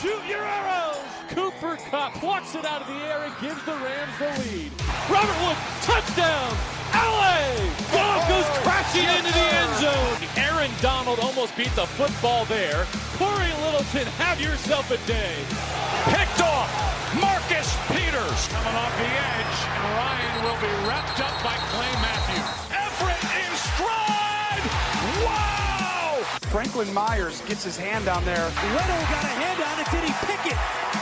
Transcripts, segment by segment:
Shoot your arrows! Cooper Kupp plucks it out of the air and gives the Rams the lead. Robert Woods, touchdown! LA! Goff goes crashing into the end zone. Aaron Donald almost beat the football there. Corey Littleton, have yourself a day. Picked off. Marcus Peters coming off the edge, and Ryan will be wrapped up by Clay Matthews. Everett in stride! Wow! Franklin Myers gets his hand down there. Leto got a hand on it. Did he pick it?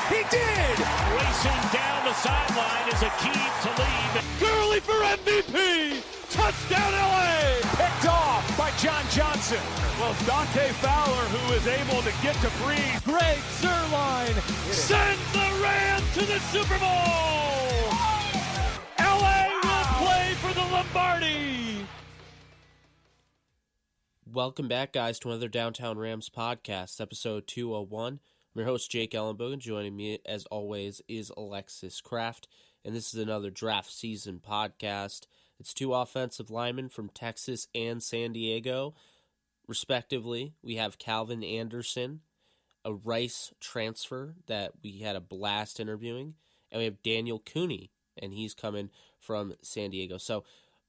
He did! Racing down the sideline is Akeem Talib. Gurley for MVP! Touchdown LA! Picked off by John Johnson. Well, Dante Fowler, who is able to get to Breeze. Greg Zuerlein sends the Rams to the Super Bowl! LA will play for the Lombardi! Welcome back, guys, to another Downtown Rams podcast, episode 201. I'm your host, Jake Ellenbogen. Joining me, as always, is Alexis Kraft, and this is another draft season podcast. It's two offensive linemen from Texas and San Diego, respectively. We have Calvin Anderson, a Rice transfer that we had a blast interviewing, and we have Daniel Cooney, and he's coming from San Diego. So,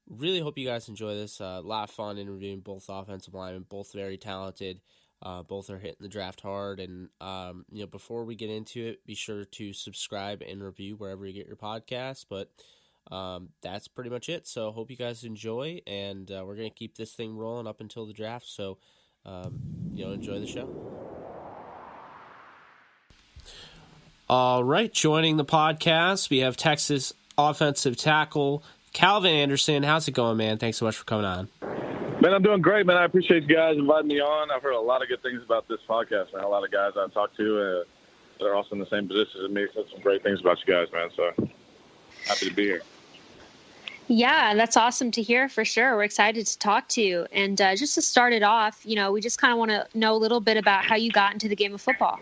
really hope you guys enjoy this. A lot of fun interviewing both offensive linemen, both very talented. Both are hitting the draft hard. And, before we get into it, be sure to subscribe and review wherever you get your podcasts. But that's pretty much it. So hope you guys enjoy. And we're going to keep this thing rolling up until the draft. So, enjoy the show. All right. Joining the podcast, we have Texas offensive tackle Calvin Anderson. How's it going, man? Thanks so much for coming on. Man, I'm doing great, man. I appreciate you guys inviting me on. I've heard a lot of good things about this podcast, man. A lot of guys I've talked to that are also in the same position as me said some great things about you guys, man. So happy to be here. Yeah, that's awesome to hear for sure. We're excited to talk to you. And just to start it off, we just kind of want to know a little bit about how you got into the game of football.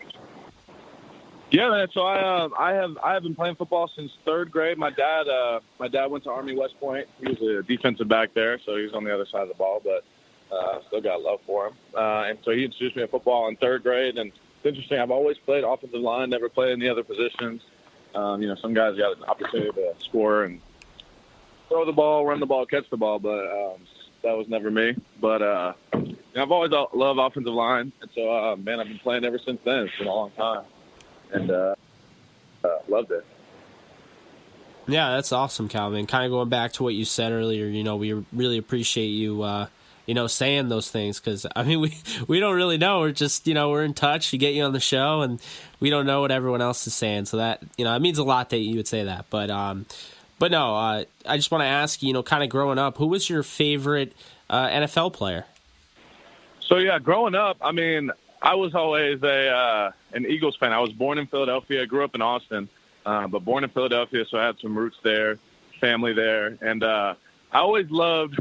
Yeah, man. So I have been playing football since third grade. My dad went to Army West Point. He was a defensive back there, so he was on the other side of the ball, but I still got love for him. And so he introduced me to football in third grade. And it's interesting. I've always played offensive line, never played any other positions. Some guys got an opportunity to score and throw the ball, run the ball, catch the ball, but that was never me. But I've always loved offensive line, and so I've been playing ever since then. It's been a long time. And loved it. Yeah, that's awesome, Calvin. Kind of going back to what you said earlier, we really appreciate you, saying those things because, we don't really know. We're just, we're in touch. You get you on the show, and we don't know what everyone else is saying. So that, it means a lot that you would say that. But no, I just want to ask you, kind of growing up, who was your favorite NFL player? So, yeah, growing up, I was always an Eagles fan. I was born in Philadelphia. I grew up in Austin, but born in Philadelphia, so I had some roots there, family there. And I always loved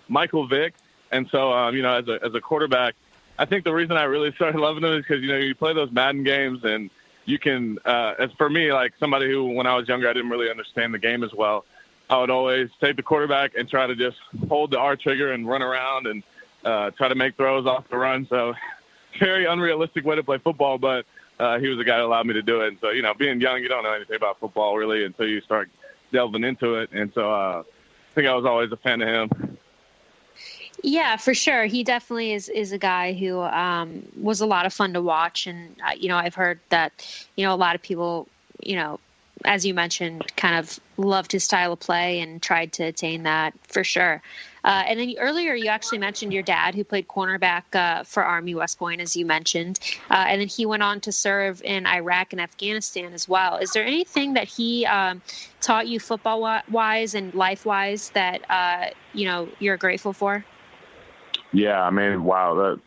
Michael Vick. And so, as a quarterback, I think the reason I really started loving him is because, you play those Madden games and you can, as for me, like somebody who, when I was younger, I didn't really understand the game as well. I would always take the quarterback and try to just hold the R trigger and run around and try to make throws off the run. So, very unrealistic way to play football, but he was the guy that allowed me to do it. And so, being young, you don't know anything about football really until you start delving into it. And so I think I was always a fan of him. Yeah, for sure. He definitely is a guy who was a lot of fun to watch. And, I've heard that, a lot of people, as you mentioned, kind of loved his style of play and tried to attain that for sure. And then earlier you actually mentioned your dad who played cornerback for Army West Point, as you mentioned. And then he went on to serve in Iraq and Afghanistan as well. Is there anything that he taught you football-wise and life-wise that, you're grateful for? Yeah, wow.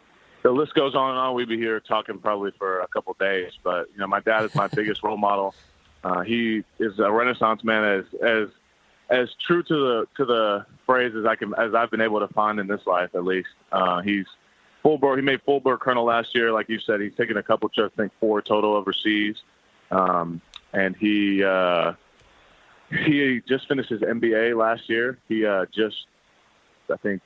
The list goes on and on. We'd be here talking probably for a couple of days. But, my dad is my biggest role model. He is a Renaissance man as true to the phrase as I've been able to find in this life, at least. He's full board. He made full board colonel last year, like you said. He's taken a couple trips, I think 4 total overseas, and he just finished his MBA last year. He I think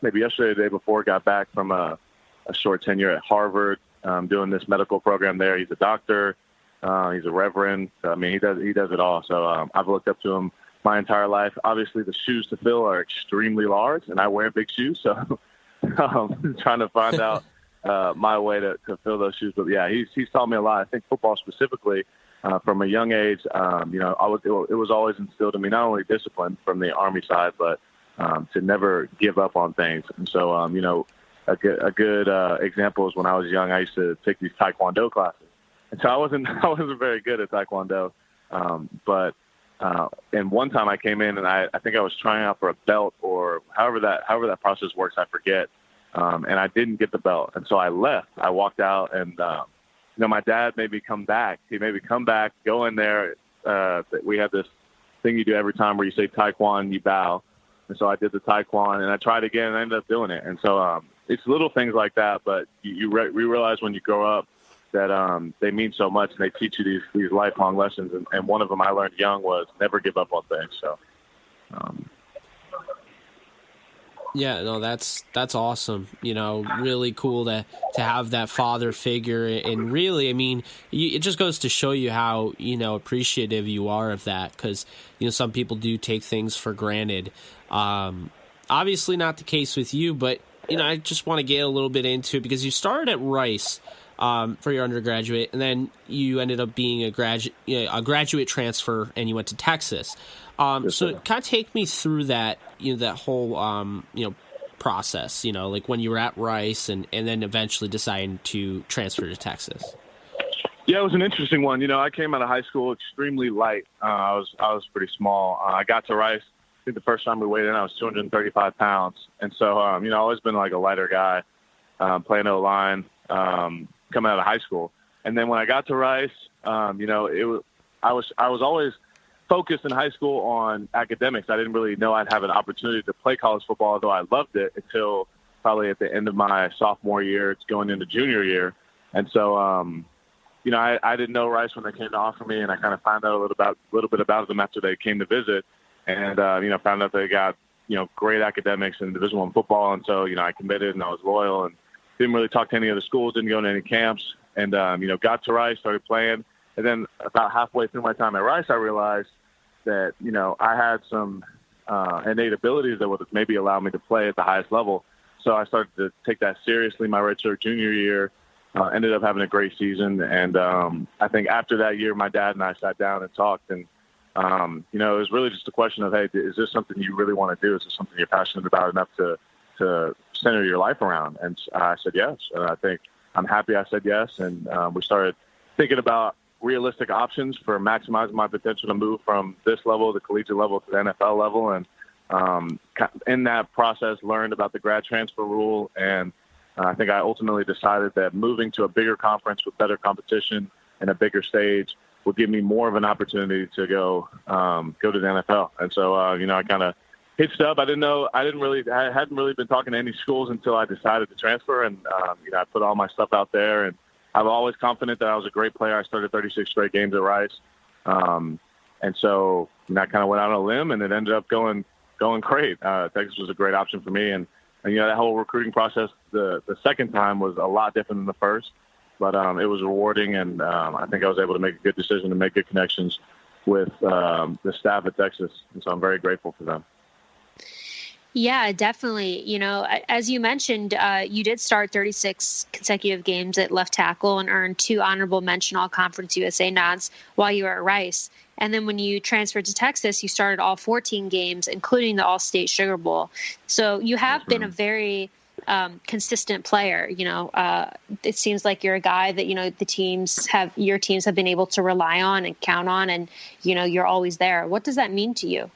maybe yesterday, the day before, got back from a a short tenure at Harvard, doing this medical program there. He's a doctor. He's a reverend. I mean, he does it all. So I've looked up to him my entire life. Obviously, the shoes to fill are extremely large, and I wear big shoes. So trying to find out my way to fill those shoes. But, yeah, he's taught me a lot. I think football specifically, from a young age, it was always instilled in me, not only discipline from the Army side, but to never give up on things. And so, a good example is when I was young, I used to take these Taekwondo classes. And so I wasn't very good at Taekwondo. And one time I came in and I think I was trying out for a belt, or however that process works, I forget. And I didn't get the belt. And so I left. I walked out, and, my dad made me come back. He made me come back, go in there. We had this thing you do every time where you say Taekwon, you bow. And so I did the Taekwon, and I tried again, and I ended up doing it. And so it's little things like that, but you realize when you grow up that they mean so much, and they teach you these lifelong lessons. And one of them I learned young was never give up on things. So, yeah, no, that's awesome. Really cool to have that father figure, and really, I mean, it just goes to show you how appreciative you are of that, because some people do take things for granted. Obviously, not the case with you, but I just want to get a little bit into it because you started at Rice for your undergraduate, and then you ended up being a graduate transfer, and you went to Texas. So kind of take me through that, that whole, process, like when you were at Rice and then eventually deciding to transfer to Texas. Yeah, it was an interesting one. I came out of high school extremely light. I was pretty small. I got to Rice. I think the first time we weighed in, I was 235 pounds. And so, I've always been like a lighter guy, playing O-line, coming out of high school. And then when I got to Rice, I was always focused in high school on academics. I didn't really know I'd have an opportunity to play college football, although I loved it, until probably at the end of my sophomore year. It's going into junior year. And so, I didn't know Rice when they came to offer me, and I kind of found out a little bit about them after they came to visit, and, found out they got, great academics in Division I football. And so, I committed and I was loyal and didn't really talk to any other schools, didn't go to any camps, and, got to Rice, started playing. And then about halfway through my time at Rice, I realized that, I had some innate abilities that would maybe allow me to play at the highest level. So I started to take that seriously my redshirt junior year, ended up having a great season. And I think after that year, my dad and I sat down and talked. And, it was really just a question of, hey, is this something you really want to do? Is this something you're passionate about enough to center your life around? And I said yes. And I think I'm happy I said yes. And we started thinking about realistic options for maximizing my potential to move from this level, the collegiate level, to the NFL level. And in that process, learned about the grad transfer rule. And I think I ultimately decided that moving to a bigger conference with better competition and a bigger stage would give me more of an opportunity to go to the NFL. And so, I kind of hitched up. I hadn't really been talking to any schools until I decided to transfer. And, I put all my stuff out there, and I'm always confident that I was a great player. I started 36 straight games at Rice. And so I kind of went out on a limb, and it ended up going great. Texas was a great option for me. And that whole recruiting process, the second time was a lot different than the first, but it was rewarding. And I think I was able to make a good decision to make good connections with the staff at Texas. And so I'm very grateful for them. Yeah, definitely. As you mentioned, you did start 36 consecutive games at left tackle and earned 2 honorable mention All-Conference USA nods while you were at Rice. And then when you transferred to Texas, you started all 14 games, including the All-State Sugar Bowl. So you have been a very consistent player. It seems like you're a guy that, your teams have been able to rely on and count on, and, you're always there. What does that mean to you?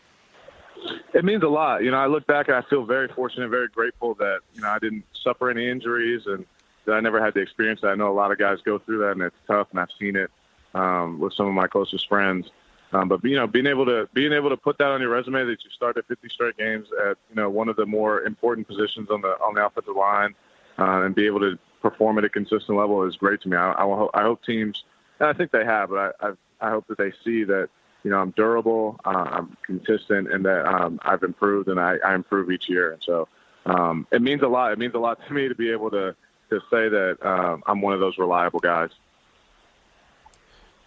It means a lot. I look back and I feel very fortunate, very grateful that, I didn't suffer any injuries and that I never had to experience that. I know a lot of guys go through that, and it's tough, and I've seen it with some of my closest friends. But being able to put that on your resume, that you started 50 straight games at, one of the more important positions on the offensive line, and be able to perform at a consistent level is great to me. I hope teams, and I think they have, but I hope that they see that, I'm durable, I'm consistent, and that I've improved, and I improve each year. And so it means a lot. It means a lot to me to be able to say that I'm one of those reliable guys.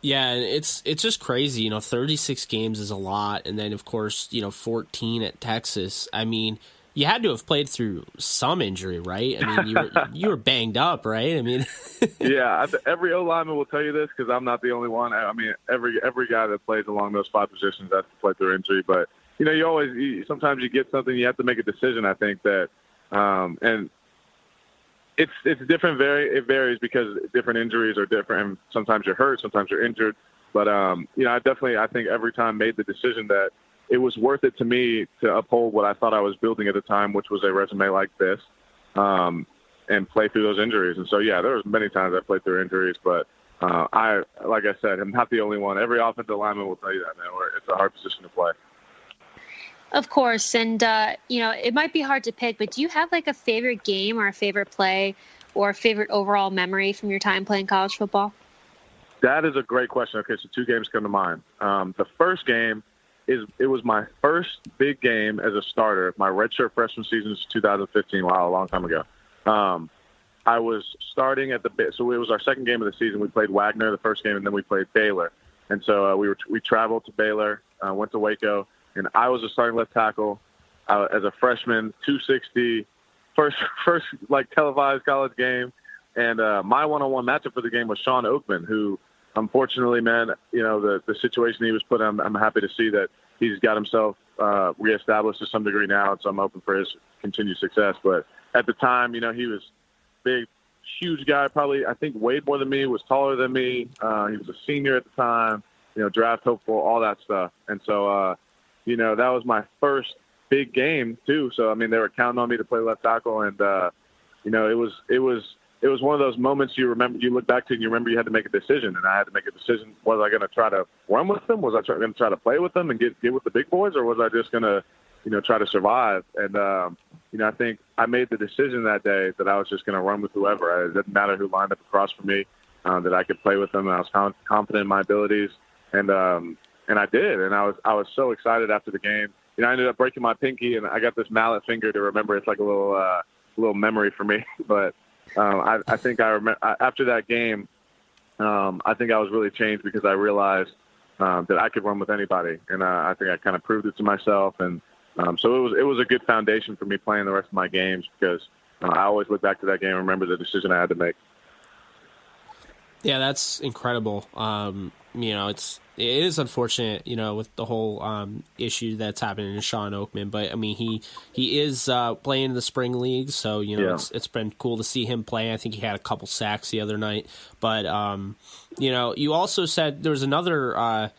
Yeah, it's just crazy. 36 games is a lot, and then of course 14 at Texas. I mean, you had to have played through some injury, right? I mean, you were banged up, right? I mean, yeah, every O lineman will tell you this because I'm not the only one. I mean, every guy that plays along those 5 positions has to play through injury. But sometimes you get something, you have to make a decision. I think that, and it's different. It varies because different injuries are different. And sometimes you're hurt, sometimes you're injured. But I think every time made the decision that it was worth it to me to uphold what I thought I was building at the time, which was a resume like this, and play through those injuries. And so, yeah, there was many times I played through injuries, but like I said, I'm not the only one. Every offensive lineman will tell you that, man. It's a hard position to play. Of course. And, it might be hard to pick, but do you have like a favorite game or a favorite play or a favorite overall memory from your time playing college football? That is a great question. Okay, so 2 games come to mind. The first game, it was my first big game as a starter. My redshirt freshman season was 2015. Wow, a long time ago. I was starting so it was our second game of the season. We played Wagner the first game, and then we played Baylor. And so we traveled to Baylor, went to Waco, and I was a starting left tackle as a freshman, 260, first like televised college game. And my one-on-one matchup for the game was Sean Oakman, who, unfortunately, man, the situation he was put in, I'm happy to see that he's got himself reestablished to some degree now, and so I'm hoping for his continued success. But at the time, he was big, huge guy, probably, I think, weighed more than me, was taller than me. He was a senior at the time, draft hopeful, all that stuff. And so, that was my first big game, too. So, I mean, they were counting on me to play left tackle, and, it was one of those moments you look back to and you remember you had to make a decision, and I had to make a decision. Was I going to try to run with them? Was I going to try to play with them and get with the big boys, or was I just going to, try to survive? And, I think I made the decision that day that I was just going to run with whoever. It didn't matter who lined up across from me, that I could play with them. And I was confident in my abilities, and I did. And I was so excited after the game. I ended up breaking my pinky, and I got this mallet finger to remember. It's like a little memory for me, but. I think I remember after that game. I think I was really changed because I realized that I could run with anybody, and I think I kind of proved it to myself. And so it was a good foundation for me playing the rest of my games because I always look back to that game and remember the decision I had to make. Yeah, that's incredible. It is unfortunate, with the whole issue that's happening to Sean Oakman. But I mean, he is playing in the spring league, so it's been cool to see him play. I think he had a couple sacks the other night. But you also said there was another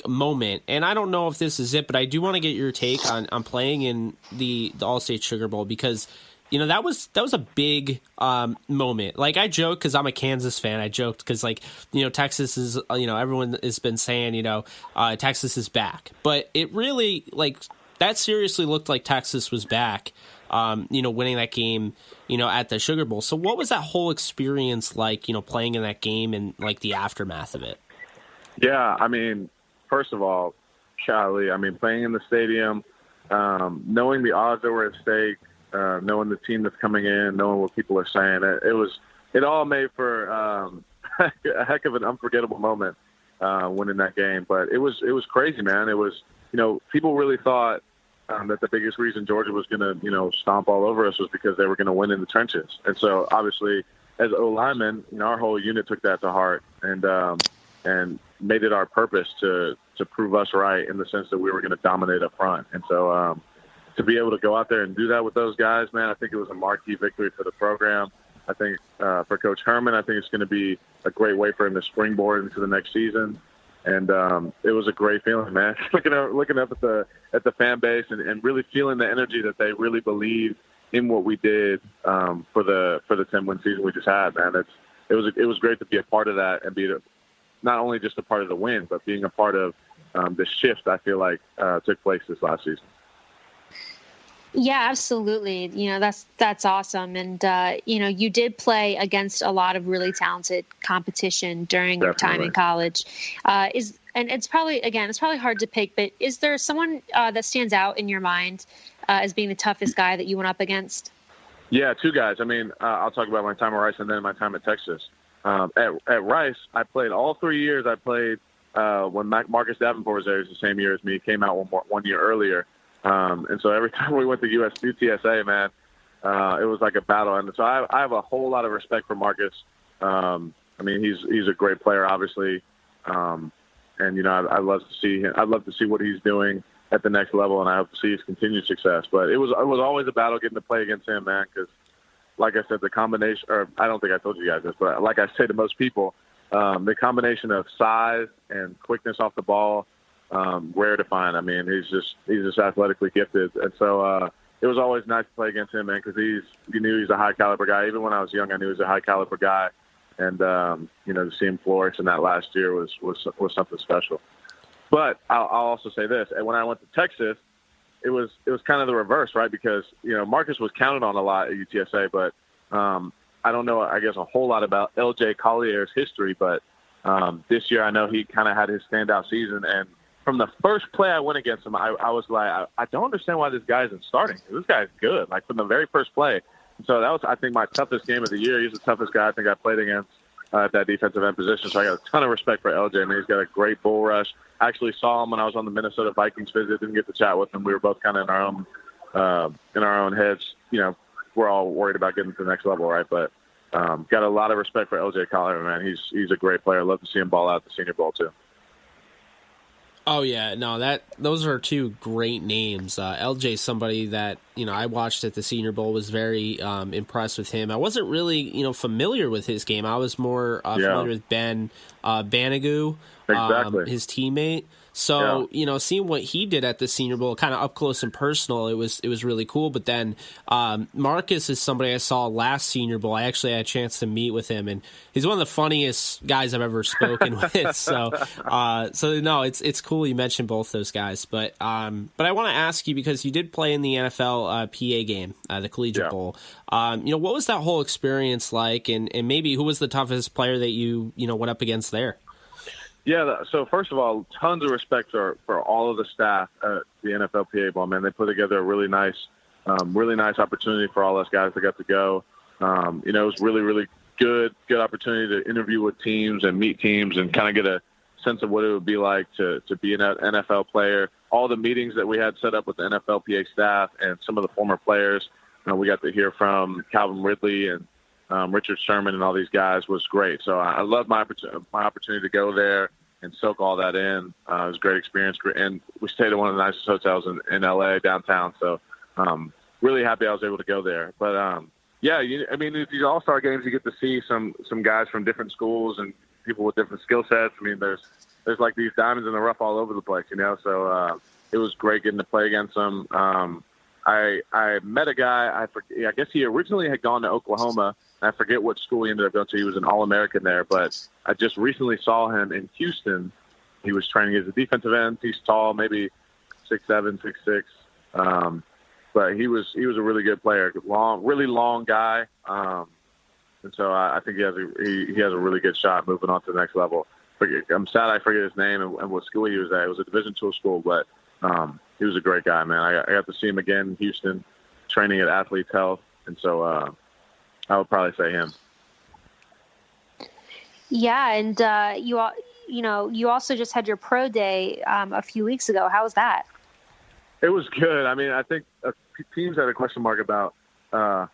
moment, and I don't know if this is it, but I do want to get your take on playing in the All-State Sugar Bowl because. That was a big moment. Like, I joke because I'm a Kansas fan. I joked because, Texas is, everyone has been saying, Texas is back. But it really, that seriously looked like Texas was back, winning that game, at the Sugar Bowl. So what was that whole experience like, playing in that game and, the aftermath of it? Yeah, I mean, first of all, golly, I mean, playing in the stadium, knowing the odds that were at stake, knowing the team that's coming in, knowing what people are saying, it all made for a heck of an unforgettable moment winning that game. But it was crazy, man. It was, people really thought that the biggest reason Georgia was going to, stomp all over us was because they were going to win in the trenches. And so obviously as O linemen, our whole unit took that to heart and made it our purpose to prove us right in the sense that we were going to dominate up front. And so, to be able to go out there and do that with those guys, man, I think it was a marquee victory for the program. I think for Coach Herman, I think it's going to be a great way for him to springboard into the next season. And it was a great feeling, man. looking up at the fan base and really feeling the energy that they really believe in what we did for the 10-win season we just had, man. It was great to be a part of that and be not only just a part of the win, but being a part of the shift I feel like took place this last season. Yeah, absolutely. That's awesome. And, you did play against a lot of really talented competition during your time in college. It's probably hard to pick, but is there someone that stands out in your mind as being the toughest guy that you went up against? Yeah, two guys. I mean, I'll talk about my time at Rice and then my time at Texas. At Rice, I played all 3 years. I played when Marcus Davenport was there. It was the same year as me. He came out one year earlier. And so every time we went to UTSA, man, it was like a battle. And so I have a whole lot of respect for Marcus. I mean, he's a great player, obviously. And, you know, I'd love to see him. I'd love to see what he's doing at the next level, and I hope to see his continued success. But it was always a battle getting to play against him, man, because, like I said, the combination – or I don't think I told you guys this, but like I say to most people, the combination of size and quickness off the ball, rare to find. I mean, he's just athletically gifted. And so it was always nice to play against him, man, because you knew he's a high-caliber guy. Even when I was young, I knew he was a high-caliber guy. And, you know, to see him flourish in that last year was something special. But I'll also say this. And when I went to Texas, it was kind of the reverse, right? Because, you know, Marcus was counted on a lot at UTSA, but I don't know, I guess, a whole lot about LJ Collier's history. But this year I know he kind of had his standout season. And from the first play I went against him, I was like, I don't understand why this guy isn't starting. This guy's good, like from the very first play. And so that was, I think, my toughest game of the year. He's the toughest guy I think I played against at that defensive end position. So I got a ton of respect for LJ. I mean, he's got a great bull rush. I actually saw him when I was on the Minnesota Vikings visit. Didn't get to chat with him. We were both kind of in our own heads. You know, we're all worried about getting to the next level, right? But got a lot of respect for LJ Collier, man. He's a great player. Love to see him ball out at the Senior Bowl too. Oh yeah, no, those are two great names. LJ's somebody that, you know, I watched at the Senior Bowl, was very impressed with him. I wasn't really, you know, familiar with his game. I was more familiar with Ben Banigou, exactly. His teammate. So, you know, seeing what he did at the Senior Bowl, kind of up close and personal, it was really cool. But then Marcus is somebody I saw last Senior Bowl. I actually had a chance to meet with him, and he's one of the funniest guys I've ever spoken with. So no, it's cool you mentioned both those guys. But I want to ask you, because you did play in the NFL PA game, the Collegiate Bowl. You know, what was that whole experience like, and maybe who was the toughest player that you went up against there? Yeah, so first of all, tons of respect for all of the staff at the NFL PA Bowl, man. They put together a really nice opportunity for all us guys that got to go. You know, it was really, really good opportunity to interview with teams and meet teams and kind of get a sense of what it would be like to be an NFL player. All the meetings that we had set up with the NFL PA staff and some of the former players, we got to hear from Calvin Ridley and Richard Sherman and all these guys was great. So I love my opportunity to go there and soak all that in. It was a great experience. And we stayed at one of the nicest hotels in LA downtown. So really happy I was able to go there. But I mean, these all-star games, you get to see some guys from different schools and people with different skill sets. I mean, there's like these diamonds in the rough all over the place, you know? So it was great getting to play against them. I met a guy, I guess he originally had gone to Oklahoma. I forget what school he ended up going to. He was an All-American there, but I just recently saw him in Houston. He was training as a defensive end. He's tall, maybe 6'7", 6'6". But he was a really good player, really long guy. And so I think he has a really good shot moving on to the next level. I'm sad I forget his name and what school he was at. It was a Division II school, but he was a great guy, man. I got to see him again in Houston, training at Athletes Health, and so I would probably say him. Yeah, and you also just had your pro day a few weeks ago. How was that? It was good. I mean, I think teams had a question mark about. I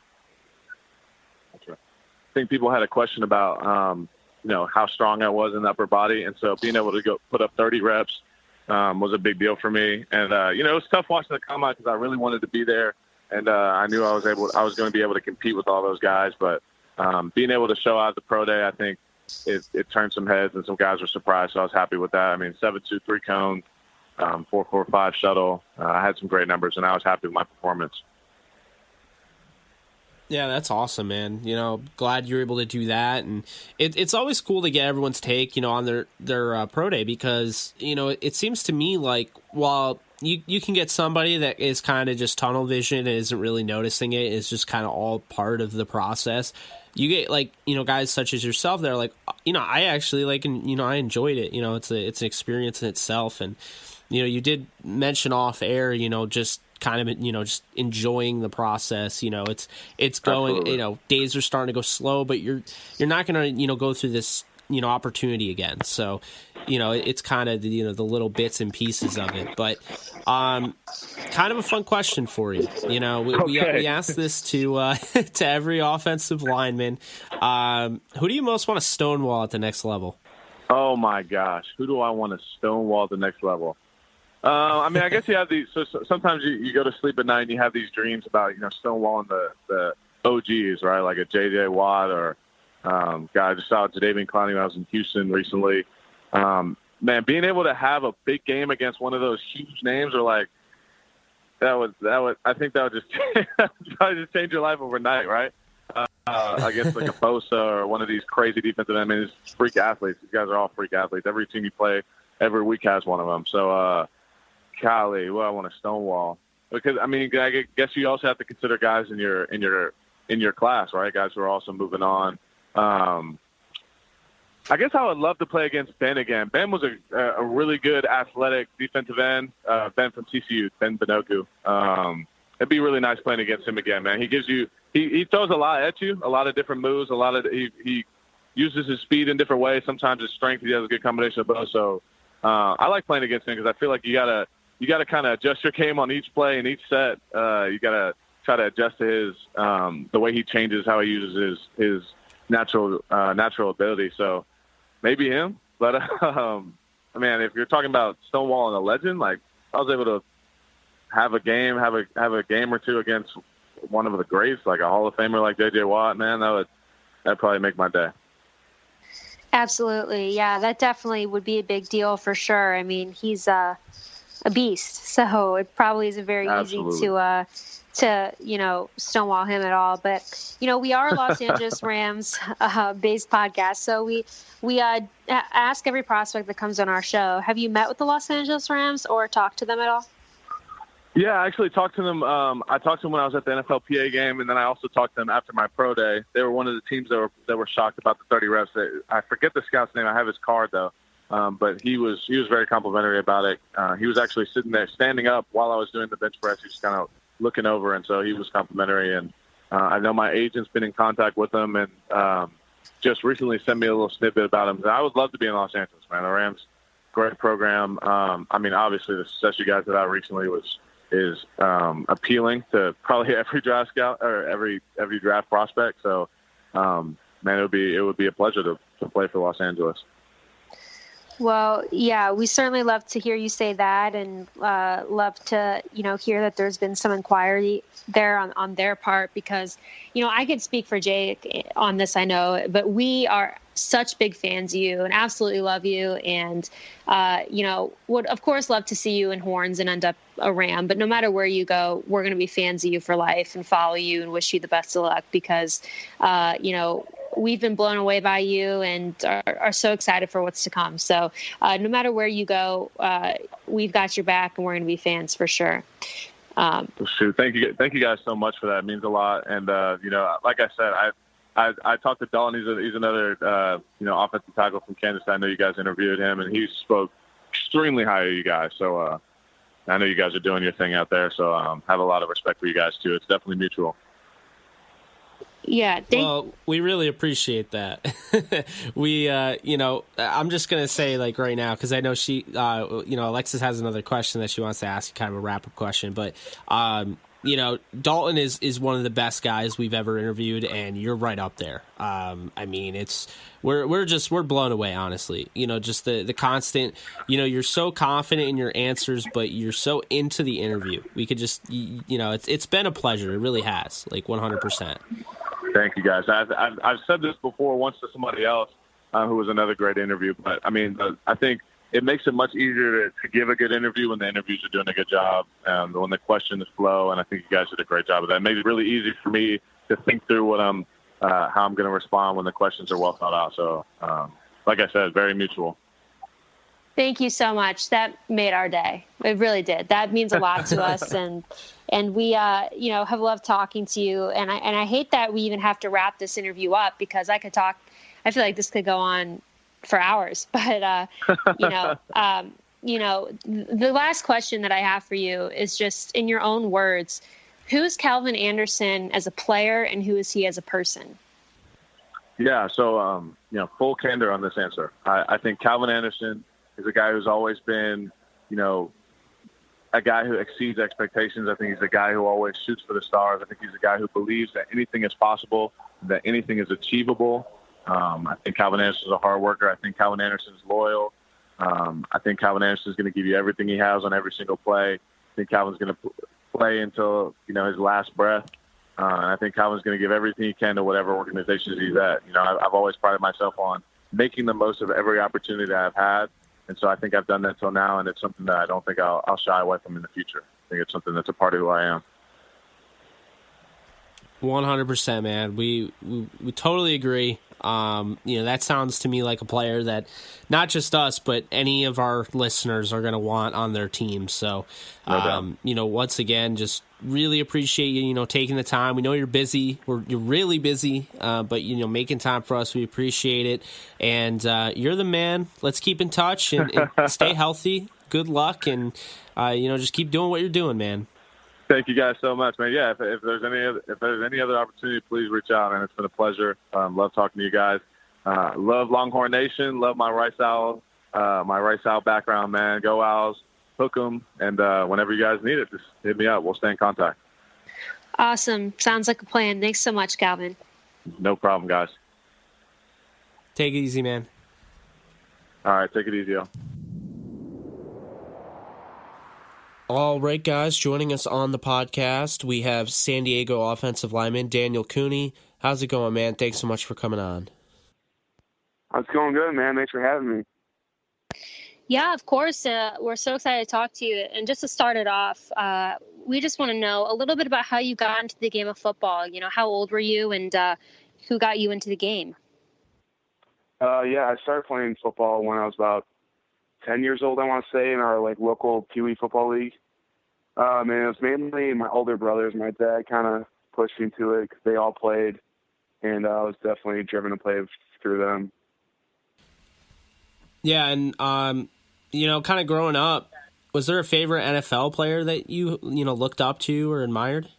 think people had a question about how strong I was in the upper body, and so being able to go put up 30 reps was a big deal for me. And it was tough watching the combine because I really wanted to be there, and I knew I was going to be able to compete with all those guys. But being able to show out at the pro day, I think it turned some heads, and some guys were surprised. So I was happy with that. I mean, 7.2 3-cone, 4.45 shuttle. I had some great numbers, and I was happy with my performance. Yeah, that's awesome, man. Glad you're able to do that, and it's always cool to get everyone's take, on their pro day, because it seems to me like while you can get somebody that is kind of just tunnel vision and isn't really noticing it, is just kind of all part of the process. You get guys such as yourself that are like, I actually like, and I enjoyed it. It's an experience in itself, and you did mention off air, just kind of, just enjoying the process. It's going, Absolutely. Days are starting to go slow, but you're not going to, go through this, opportunity again. So, it's kind of the little bits and pieces of it, but kind of a fun question for you. We asked this to to every offensive lineman. Who do you most want to stonewall at the next level? Oh my gosh, who do I want to stonewall at the next level? I mean, I guess you have these. So sometimes you go to sleep at night and you have these dreams about stonewalling the OGs, right? Like a J.J. Watt or I just saw Jadeveon Clowney when I was in Houston recently. Man, being able to have a big game against one of those huge names, or like that would I think that would just probably just change your life overnight, right? Against like a Bosa or one of these crazy defensive ends. I mean, it's freak athletes. These guys are all freak athletes. Every team you play every week has one of them. So, golly, well, I want to stonewall because I mean, I guess you also have to consider guys in your class, right? Guys who are also moving on. I guess I would love to play against Ben again. Ben was a really good athletic defensive end. Ben from TCU, Ben Benoku. It'd be really nice playing against him again, man. He gives you he throws a lot at you, a lot of different moves, he uses his speed in different ways. Sometimes his strength, he has a good combination of both. So I like playing against him because I feel like you gotta kind of adjust your game on each play and each set. You gotta try to adjust to his the way he changes, how he uses his natural ability. So maybe him, but man, if you're talking about stonewalling a legend, like I was able to have a game or two against one of the greats, like a Hall of Famer like J.J. Watt, man, that'd probably make my day. Absolutely. Yeah, that definitely would be a big deal for sure. I mean, he's a beast, so it probably isn't very Absolutely. easy to stonewall him at all. But we are a Los Angeles Rams based podcast, so we ask every prospect that comes on our show, have you met with the Los Angeles Rams or talked to them at all? Yeah, I actually talked to them. I talked to them when I was at the NFLPA game, and then I also talked to them after my pro day. They were one of the teams that were shocked about the 30 reps. I forget the scout's name. I have his card though, but he was very complimentary about it. He was actually sitting there, standing up while I was doing the bench press. He was kind of looking over, and so he was complimentary. And I know my agent's been in contact with him, and just recently sent me a little snippet about him. I would love to be in Los Angeles, man. The Rams, great program. I mean, obviously the success you guys had out recently is appealing to probably every draft scout or every draft prospect. So, man, it would be a pleasure to play for Los Angeles. Well, yeah, we certainly love to hear you say that, and love to, hear that there's been some inquiry there on their part, because, I could speak for Jake on this, I know, but we are such big fans of you and absolutely love you, and, would of course love to see you in Horns and end up a Ram, but no matter where you go, we're going to be fans of you for life and follow you and wish you the best of luck, because, we've been blown away by you and are so excited for what's to come. So no matter where you go, we've got your back and we're going to be fans for sure. Shoot, thank you guys so much for that. It means a lot. And, like I said, I talked to Dalton. He's another, offensive tackle from Kansas. I know you guys interviewed him, and he spoke extremely high of you guys. So I know you guys are doing your thing out there. So have a lot of respect for you guys, too. It's definitely mutual. Yeah. Well, we really appreciate that. I'm just going to say, like, right now, because I know she, Alexis has another question that she wants to ask, kind of a wrap-up question. But, Dalton is one of the best guys we've ever interviewed, and you're right up there. I mean, we're blown away, honestly. Just the constant, you're so confident in your answers, but you're so into the interview. We could just, it's been a pleasure. It really has, like 100%. Thank you, guys. I've said this before once to somebody else who was another great interview, but I mean, I think it makes it much easier to give a good interview when the interviews are doing a good job, when the questions flow, and I think you guys did a great job of that. It makes it really easy for me to think through what how I'm going to respond when the questions are well thought out. So, like I said, very mutual. Thank you so much. That made our day. It really did. That means a lot to us, and we have loved talking to you. And I hate that we even have to wrap this interview up, because I could talk. I feel like this could go on for hours, but the last question that I have for you is just in your own words, who is Calvin Anderson as a player and who is he as a person? Yeah, so, full candor on this answer. I think Calvin Anderson is a guy who's always been, a guy who exceeds expectations. I think he's a guy who always shoots for the stars. I think he's a guy who believes that anything is possible, that anything is achievable. I think Calvin Anderson is a hard worker. I think Calvin Anderson is loyal. I think Calvin Anderson is going to give you everything he has on every single play. I think Calvin's going to play until, his last breath. And I think Calvin's going to give everything he can to whatever organization he's at. I've always prided myself on making the most of every opportunity that I've had. And so I think I've done that till now, and it's something that I don't think I'll shy away from in the future. I think it's something that's a part of who I am. 100%, man. We totally agree. That sounds to me like a player that not just us, but any of our listeners are going to want on their team. So, once again, just really appreciate you, taking the time. We know you're busy. You're really busy, but, making time for us, we appreciate it. And you're the man. Let's keep in touch and stay healthy. Good luck. And, just keep doing what you're doing, man. Thank you guys so much, man. Yeah, if there's any other opportunity, please reach out, man. It's been a pleasure. Love talking to you guys. Love Longhorn Nation. Love my Rice Owl background, man. Go Owls, hook 'em, and whenever you guys need it, just hit me up. We'll stay in contact. Awesome. Sounds like a plan. Thanks so much, Calvin. No problem, guys. Take it easy, man. All right, take it easy, yo. All right, guys, joining us on the podcast, we have San Diego offensive lineman Daniel Cooney. How's it going, man? Thanks so much for coming on. It's going good, man. Thanks for having me. Yeah, of course. We're so excited to talk to you. And just to start it off, we just want to know a little bit about how you got into the game of football. How old were you and who got you into the game? I started playing football when I was about 10 years old, I want to say, in our local Pee Wee football league. And it was mainly my older brothers. My dad kind of pushed me to it because they all played, and I was definitely driven to play through them. Yeah, and kind of growing up, was there a favorite NFL player that you looked up to or admired?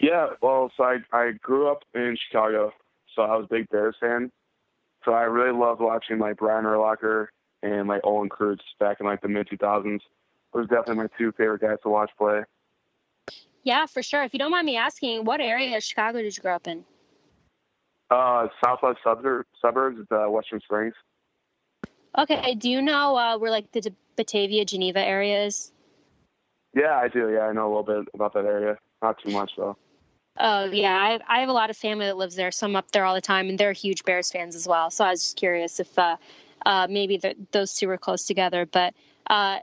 Yeah, well, so I grew up in Chicago, so I was a big Bears fan. So I really loved watching Brian Urlacher and Olin Kreutz back in the mid-2000s. It was definitely my two favorite guys to watch play. Yeah, for sure. If you don't mind me asking, what area of Chicago did you grow up in? Southwest suburbs, Western Springs. Okay. Do you know where the Batavia, Geneva area is? Yeah, I do. Yeah, I know a little bit about that area. Not too much, though. Oh, yeah. I have a lot of family that lives there, so I'm up there all the time, and they're huge Bears fans as well. So I was just curious if maybe those two were close together. But, so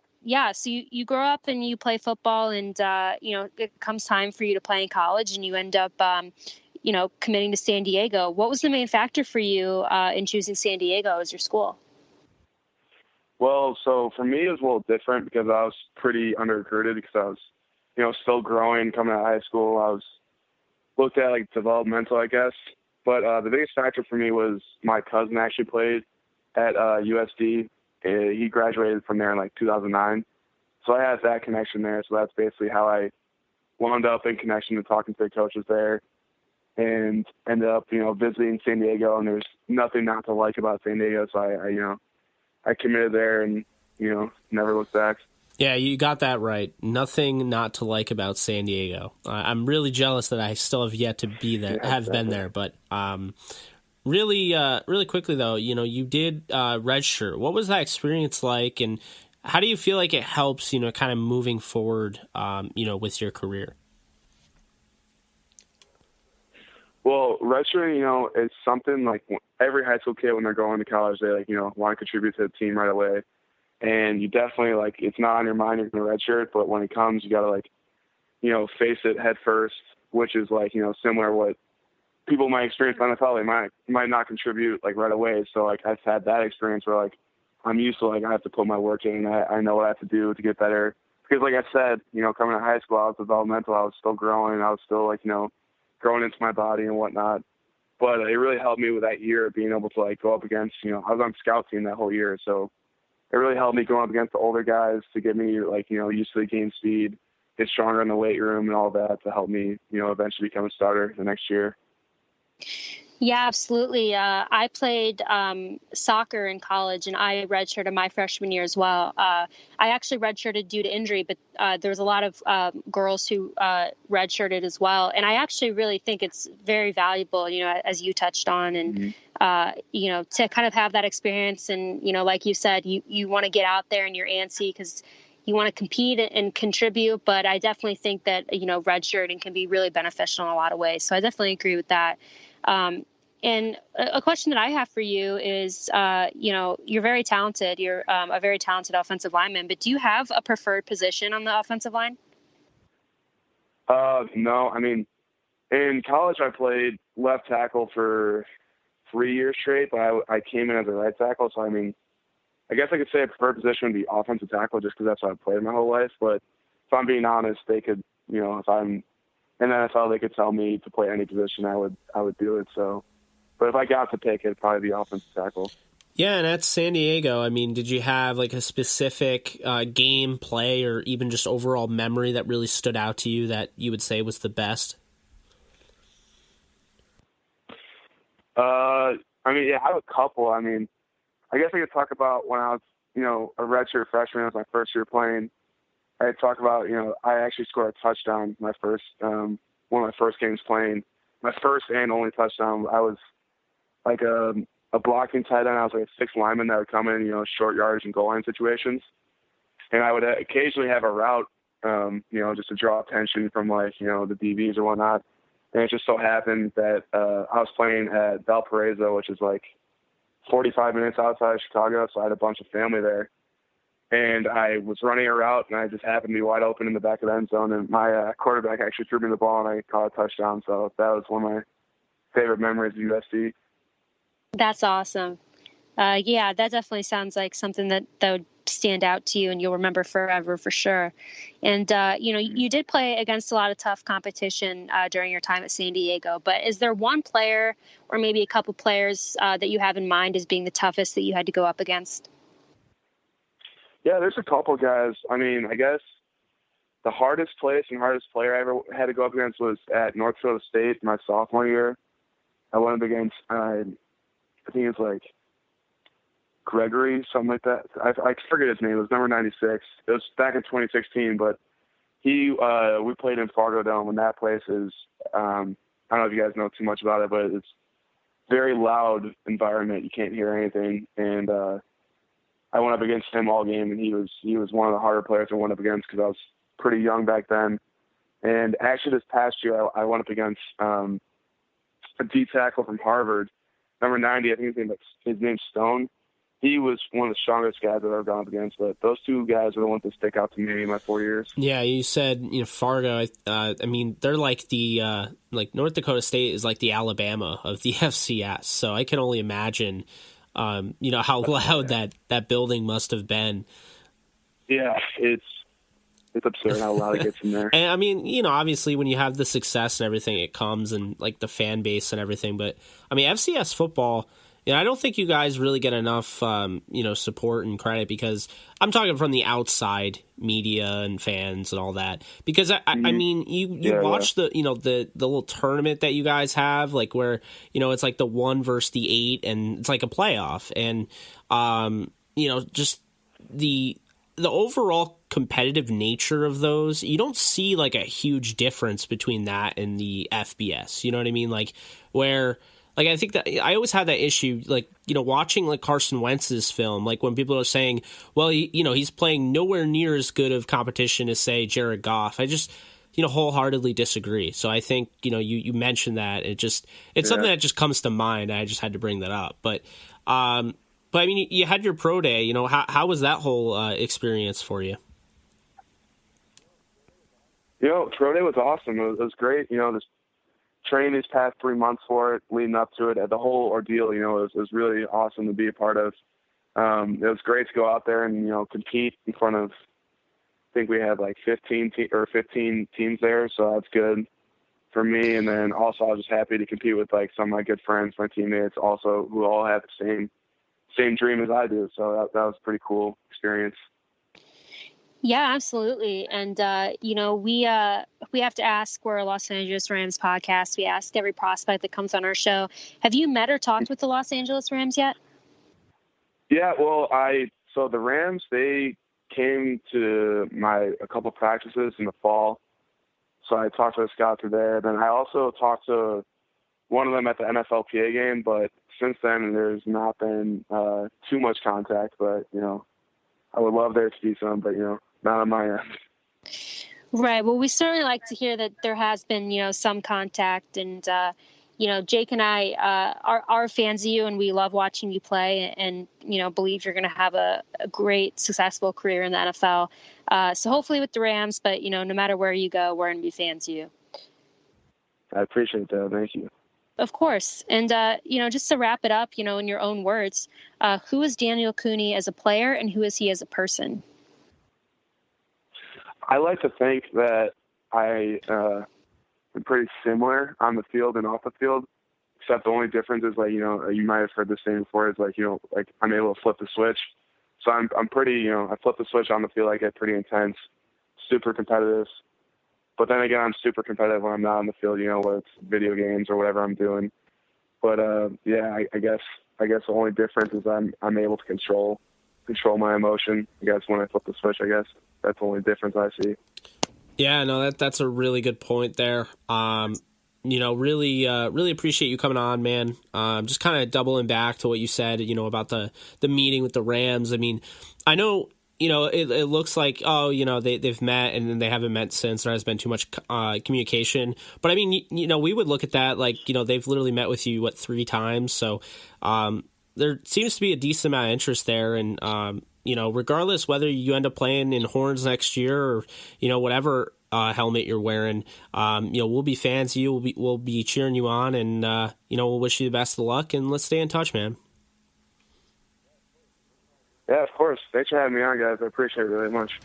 you grow up and you play football, and, it comes time for you to play in college, and you end up, committing to San Diego. What was the main factor for you in choosing San Diego as your school? Well, so for me, it was a little different because I was pretty under-recruited because I was, still growing, coming out of high school. I was looked at developmental, I guess. But the biggest factor for me was my cousin actually played at USD. He graduated from there in 2009. So I had that connection there. So that's basically how I wound up in connection to talking to the coaches there and ended up, visiting San Diego. And there's nothing not to like about San Diego. So I committed there and, never looked back. Yeah, you got that right. Nothing not to like about San Diego. I'm really jealous that I still have yet to be there, been there. But really quickly though, you did redshirt. What was that experience like, and how do you feel like it helps, kind of moving forward, with your career? Well, redshirting, it's something every high school kid when they're going to college, they want to contribute to the team right away. And you definitely, it's not on your mind you're going to redshirt, but when it comes, you got to, face it head first, which is, similar to what people might experience in the NFL. They might not contribute, right away. So, I've had that experience where, I'm used to, I have to put my work in. I know what I have to do to get better. Because, like I said, coming to high school, I was developmental. I was still growing. I was still, growing into my body and whatnot. but it really helped me with that year being able to like go up against, I was on scout team that whole year. So it really helped me going up against the older guys to get me like, used to the game speed, get stronger in the weight room and all that to help me, eventually become a starter the next year. Yeah, absolutely. I played soccer in college, and I redshirted my freshman year as well. I actually redshirted due to injury, but there was a lot of girls who redshirted as well. And I actually really think it's very valuable, as you touched on, and to kind of have that experience. And like you said, you want to get out there and you're antsy because you want to compete and contribute. But I definitely think that redshirting can be really beneficial in a lot of ways. So I definitely agree with that. And a question that I have for you is, you're very talented. You're a very talented offensive lineman, but do you have a preferred position on the offensive line? No, I mean, in college I played left tackle for 3 years straight, but I came in as a right tackle. So, I mean, I guess I could say a preferred position would be offensive tackle just because that's what I've played my whole life. But if I'm being honest, they could, if I'm in the NFL, they could tell me to play any position, I would do it. So, but if I got to pick, it'd probably be offensive tackle. Yeah, and at San Diego, I mean, did you have like a specific game, play, or even just overall memory that really stood out to you that you would say was the best? I mean, yeah, I have a couple. I mean, I guess I could talk about when I was, a redshirt freshman. It was my first year playing. I could talk about, I actually scored a touchdown my first, one of my first games playing. My first and only touchdown. I was like a blocking tight end. I was like a sixth lineman that would come in, short yardage and goal line situations. And I would occasionally have a route, just to draw attention from like, the DBs or whatnot. And it just so happened that I was playing at Valparaiso, which is like 45 minutes outside of Chicago. So I had a bunch of family there. And I was running a route, and I just happened to be wide open in the back of the end zone. And my quarterback actually threw me the ball, and I caught a touchdown. So that was one of my favorite memories of USC. That's awesome. Yeah, that definitely sounds like something that would stand out to you and you'll remember forever for sure. And, you did play against a lot of tough competition during your time at San Diego, but is there one player or maybe a couple players that you have in mind as being the toughest that you had to go up against? Yeah, there's a couple guys. I mean, I guess the hardest player I ever had to go up against was at North Dakota State my sophomore year. I went up against, I think it's like Gregory, something like that. I forget his name. It was number 96. It was back in 2016, but we played in Fargo Dome, and that place is, I don't know if you guys know too much about it, but it's very loud environment. You can't hear anything. And I went up against him all game, and he was one of the harder players I went up against because I was pretty young back then. And actually this past year, I went up against a D tackle from Harvard, number 90. I think his name's Stone. He was one of the strongest guys I've ever gone up against, but those two guys are the ones that stick out to me in my 4 years. Yeah, you said Fargo. I mean, they're like the like North Dakota State is like the Alabama of the FCS. So I can only imagine, how loud that building must have been. Yeah, it's absurd how loud it gets in there. And I mean, obviously when you have the success and everything, it comes and like the fan base and everything. But I mean, FCS football. I don't think you guys really get enough, support and credit because I'm talking from the outside media and fans and all that. Because I mean, you watch the little tournament that you guys have, like where it's like the 1 versus the 8, and it's like a playoff, and just the overall competitive nature of those. You don't see like a huge difference between that and the FBS. You know what I mean? Like where. Like, I think that I always had that issue, like, watching, like, Carson Wentz's film, like, when people are saying, well, he's playing nowhere near as good of competition as, say, Jared Goff. I just, wholeheartedly disagree. So I think, you mentioned that. It's something that just comes to mind. I just had to bring that up. But I mean, you had your pro day. How was that whole experience for you? Pro day was awesome. It was great. This training these past 3 months for it, leading up to it, the whole ordeal, it was really awesome to be a part of. It was great to go out there and, compete in front of, I think we had like 15 teams there. So that's good. for me. And then also I was just happy to compete with like some of my good friends, my teammates also, who all have the same dream as I do. So that was a pretty cool experience. Yeah, absolutely. And, we have to ask, we're a Los Angeles Rams podcast. We ask every prospect that comes on our show. Have you met or talked with the Los Angeles Rams yet? Yeah, well, so the Rams, they came to a couple practices in the fall. So I talked to a scout through there. Then I also talked to one of them at the NFLPA game, but since then there's not been too much contact. But, I would love there to be some, but, not on my end. Right. Well, we certainly like to hear that there has been, some contact. And, Jake and I are fans of you, and we love watching you play and, believe you're going to have a great, successful career in the NFL. So hopefully with the Rams, but, no matter where you go, we're going to be fans of you. I appreciate that. Thank you. Of course. And, just to wrap it up, in your own words, who is Daniel Cooney as a player and who is he as a person? I like to think that I am pretty similar on the field and off the field, except the only difference is you might have heard this saying before, is I'm able to flip the switch. So I'm pretty, I flip the switch on the field. I get pretty intense, super competitive. But then again, I'm super competitive when I'm not on the field, whether it's video games or whatever I'm doing. But I guess the only difference is I'm able to control my emotion. I guess when I flip the switch, I guess that's the only difference I see. Yeah, no, that's a really good point there. Really appreciate you coming on, man. Just kind of doubling back to what you said, about the meeting with the Rams. I mean, I know, it looks like, they've met and then they haven't met since. There has been too much communication. But I mean, we would look at that like, they've literally met with you, 3 times. So there seems to be a decent amount of interest there. And, regardless whether you end up playing in horns next year or, whatever helmet you're wearing, we'll be fans of you. We'll be cheering you on, and, we'll wish you the best of luck, and let's stay in touch, man. Yeah, of course. Thanks for having me on, guys. I appreciate it really much.